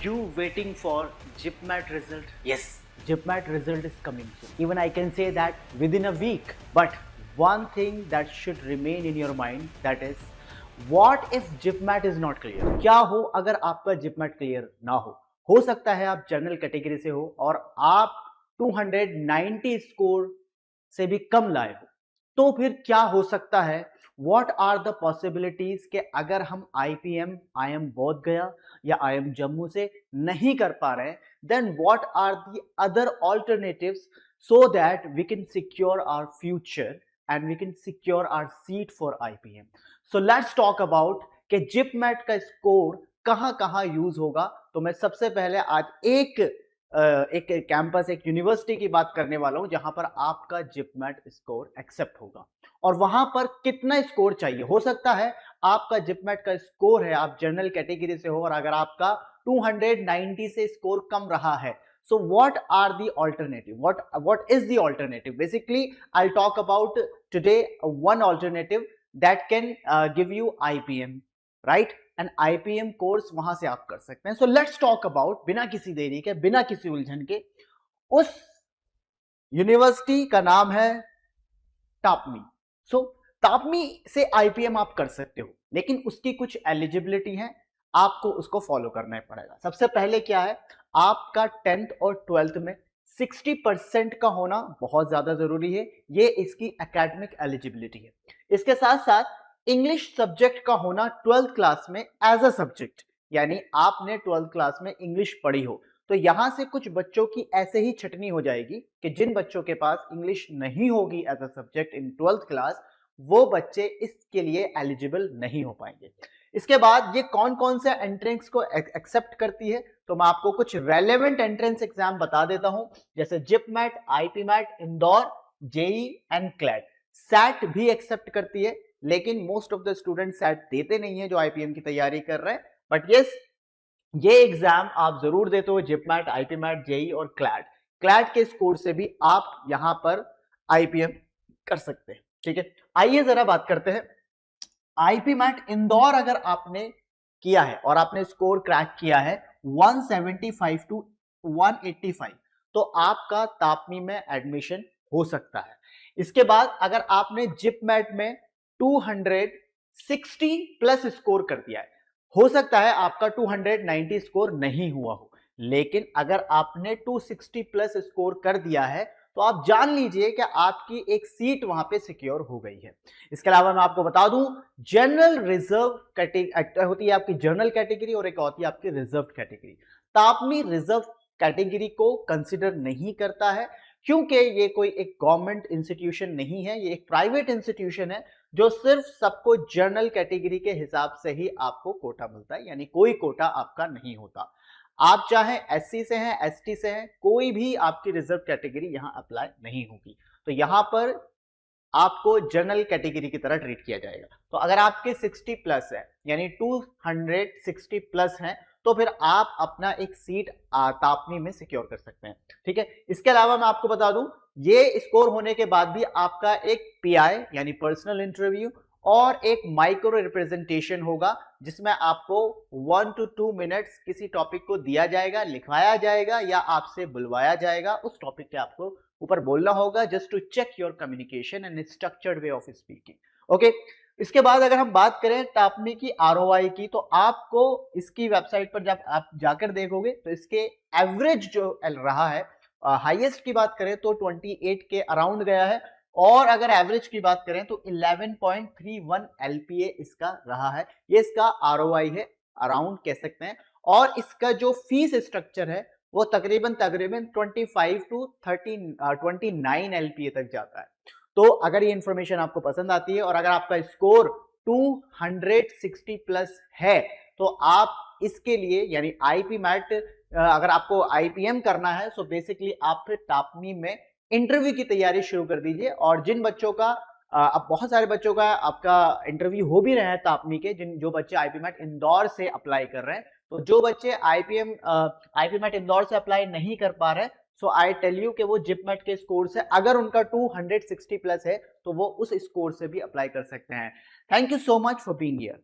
you waiting for GIPMAT result? Yes. GIPMAT result is coming soon. Even I can say that within a week. But one thing that should remain in your mind, that is, what if GIPMAT is not clear? क्या हो अगर आपका GIPMAT clear ना हो सकता है आप general category से हो और आप 290 स्कोर से भी कम लाए हो, तो फिर क्या हो सकता है? What are the possibilities कि अगर हम IIM बोध गया या IIM जम्मू से नहीं कर पा रहे हैं, then what are the other alternatives so that we can secure our future and we can secure our seat for IPM. So let's talk about कि GIPMAT का स्कोर कहाँ कहाँ यूज होगा. तो मैं सबसे पहले आज एक कैंपस, एक यूनिवर्सिटी की बात करने वाला हूं जहां पर आपका GIPMAT स्कोर एक्सेप्ट होगा और वहां पर कितना स्कोर चाहिए. हो सकता है आपका GIPMAT का स्कोर है, आप जनरल कैटेगरी से हो और अगर आपका 290 से स्कोर कम रहा है, so what are the alternative? What is the alternative? Basically, I'll talk about today one alternative that can give you IPM, right? And IPM course वहां से आप कर सकते हैं. सो लेट्स टॉक अबाउट, बिना किसी देरी के, बिना किसी उलझन के, उस यूनिवर्सिटी का नाम है तापमी. सो तापमी से IPM आप कर सकते हो, लेकिन उसकी कुछ एलिजिबिलिटी है, आपको उसको फॉलो करना पड़ेगा. सबसे पहले क्या है, आपका 10th और 12th में 60% का होना बहुत ज्यादा जरूरी है. ये इसकी एकेडमिक एलिजिबिलिटी है. इसके साथ साथ इंग्लिश सब्जेक्ट का होना 12th क्लास में एज अ सब्जेक्ट, यानी आपने 12th क्लास में इंग्लिश पढ़ी हो. तो यहां से कुछ बच्चों की ऐसे ही छटनी हो जाएगी कि जिन बच्चों के पास इंग्लिश नहीं होगी as a subject in 12th class, वो बच्चे इसके लिए एलिजिबल नहीं हो पाएंगे. इसके बाद ये कौन कौन से एंट्रेंस को एक्सेप्ट करती है, तो मैं आपको कुछ रेलेवेंट एंट्रेंस एग्जाम बता देता हूं, जैसे JIPMAT, IPMAT, Indore, JEE and CLAT. SAT भी एक्सेप्ट करती है, लेकिन most of the student SAT देते नहीं है जो IPM की तैयारी कर रहे हैं. बट यस, ये एग्जाम आप जरूर देते हो, जिपमैट, IPMAT, जेई और क्लैट. क्लैट के स्कोर से भी आप यहां पर IPM कर सकते हैं. ठीक है, आइए जरा बात करते हैं. IPMAT इंदौर अगर आपने किया है और आपने स्कोर क्रैक किया है 175 टू 185, तो आपका तापमी में एडमिशन हो सकता है. इसके बाद अगर आपने जिपमैट में 260 प्लस स्कोर कर दिया है, हो सकता है आपका 290 स्कोर नहीं हुआ हो, लेकिन अगर आपने 260 प्लस स्कोर कर दिया है तो आप जान लीजिए कि आपकी एक सीट वहां पे सिक्योर हो गई है. इसके अलावा मैं आपको बता दूं, जनरल रिजर्व कैटेगरी होती है आपकी जनरल कैटेगरी और एक होती है आपकी रिजर्व कैटेगरी. तापमी रिजर्व कैटेगरी को कंसिडर नहीं करता है, क्योंकि ये कोई एक गवर्नमेंट इंस्टीट्यूशन नहीं है, ये एक प्राइवेट इंस्टीट्यूशन है जो सिर्फ सबको जनरल कैटेगरी के हिसाब से ही आपको कोटा मिलता है, यानी कोई कोटा आपका नहीं होता. आप चाहे SC से हैं, ST से हैं, कोई भी आपकी रिजर्व कैटेगरी यहां अप्लाई नहीं होगी. तो यहां पर आपको जनरल कैटेगरी की तरह ट्रीट किया जाएगा. तो अगर आपके 60 प्लस है, यानी 260 प्लस हैं, तो फिर आप अपना एक सीट तापमी में सिक्योर कर सकते हैं. ठीक है, इसके अलावा मैं आपको बता दूं, ये स्कोर होने के बाद भी आपका एक PI यानी पर्सनल इंटरव्यू और एक माइक्रो रिप्रेजेंटेशन होगा, जिसमें आपको 1 to 2 मिनट्स किसी टॉपिक को दिया जाएगा, लिखवाया जाएगा या आपसे बुलवाया जाएगा. उस टॉपिक पे आपको ऊपर बोलना होगा, just to check your communication and structured way of speaking. Okay, इसके बाद अगर हम बात करें तापमी की ROI की, तो आपको इसकी वेबसाइट पर जब आप जाकर देखोगे तो इसके एवरेज जो रहा है, हाईएस्ट की बात करें तो 28 के अराउंड गया है, और अगर एवरेज की बात करें तो 11.31 LPA इसका रहा है. ये इसका ROI है, अराउंड कह सकते हैं. और इसका जो फीस स्ट्रक्चर है वो तकरीबन 25 टू 29 LPA तक जाता है. तो अगर ये इंफॉर्मेशन आपको पसंद आती है और अगर आपका स्कोर 260 प्लस है, तो आप इसके लिए यानी IPMAT, अगर आपको IPM करना है, सो बेसिकली आप फिर तापमी में इंटरव्यू की तैयारी शुरू कर दीजिए. और जिन बच्चों का अब बहुत सारे बच्चों का आपका इंटरव्यू हो भी रहे हैं तापमी के, जो बच्चे IPMAT इंदौर से अप्लाई कर रहे हैं, तो जो बच्चे IPMAT इंदौर से अप्लाई नहीं कर पा रहे, सो आई टेल यू कि वो जिपमेट के स्कोर से, अगर उनका 260 प्लस है, तो वो उस स्कोर से भी अप्लाई कर सकते हैं. Thank you so much for being here.